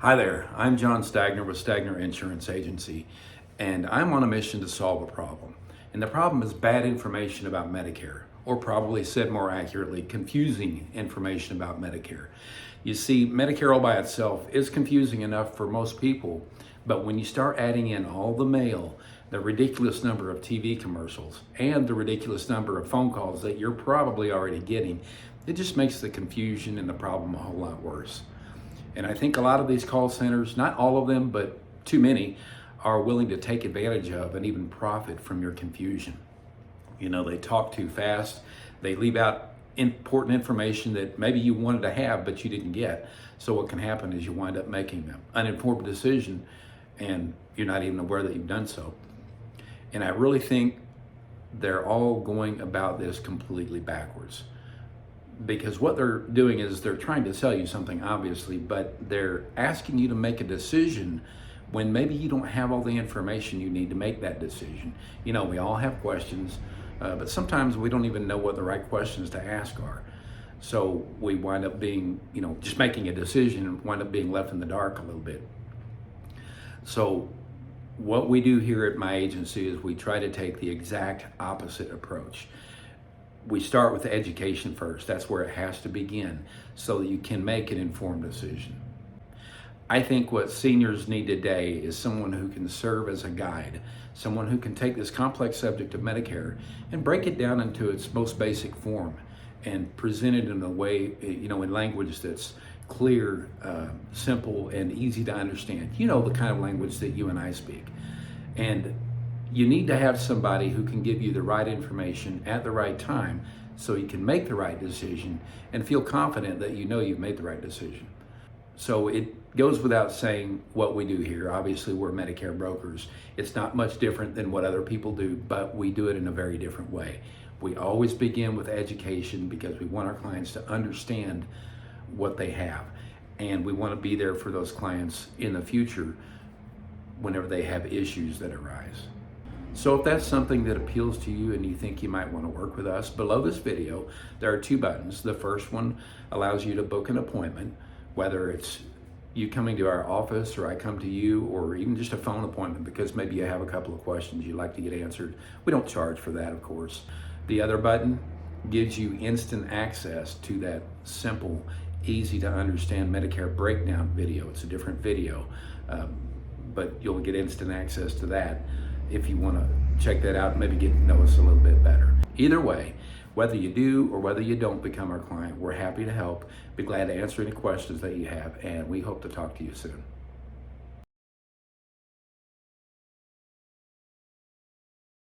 Hi there, I'm John Stagner with Stagner Insurance Agency, and I'm on a mission to solve a problem. And the problem is bad information about Medicare, or probably said more accurately, confusing information about Medicare. You see, Medicare all by itself is confusing enough for most people, but when you start adding in all the mail, the ridiculous number of TV commercials, and the ridiculous number of phone calls that you're probably already getting, it just makes the confusion and the problem a whole lot worse. And I think a lot of these call centers, not all of them, but too many, are willing to take advantage of and even profit from your confusion. You know, they talk too fast. They leave out important information that maybe you wanted to have, but you didn't get. So what can happen is you wind up making an uninformed decision and you're not even aware that you've done so. And I really think they're all going about this completely backwards. Because what they're doing is they're trying to sell you something, obviously, but they're asking you to make a decision when maybe you don't have all the information you need to make that decision. You know, we all have questions, but sometimes we don't even know what the right questions to ask are. So we wind up being, just making a decision and wind up being left in the dark a little bit. So what we do here at my agency is we try to take the exact opposite approach. We start with education first. That's where it has to begin so that you can make an informed decision. I think what seniors need today is someone who can serve as a guide, someone who can take this complex subject of Medicare and break it down into its most basic form and present it in a way, in language that's clear, simple, and easy to understand. You know, the kind of language that you and I speak. And you need to have somebody who can give you the right information at the right time so you can make the right decision and feel confident that you know you've made the right decision. So it goes without saying what we do here. Obviously, we're Medicare brokers. It's not much different than what other people do, but we do it in a very different way. We always begin with education because we want our clients to understand what they have. And we want to be there for those clients in the future whenever they have issues that arise. So if that's something that appeals to you and you think you might want to work with us, below this video, there are two buttons. The first one allows you to book an appointment, whether it's you coming to our office or I come to you, or even just a phone appointment because maybe you have a couple of questions you'd like to get answered. We don't charge for that, of course. The other button gives you instant access to that simple, easy to understand Medicare breakdown video. It's a different video, but you'll get instant access to that if you want to check that out and maybe get to know us a little bit better. Either way, whether you do or whether you don't become our client, we're happy to help. Be glad to answer any questions that you have, and we hope to talk to you soon.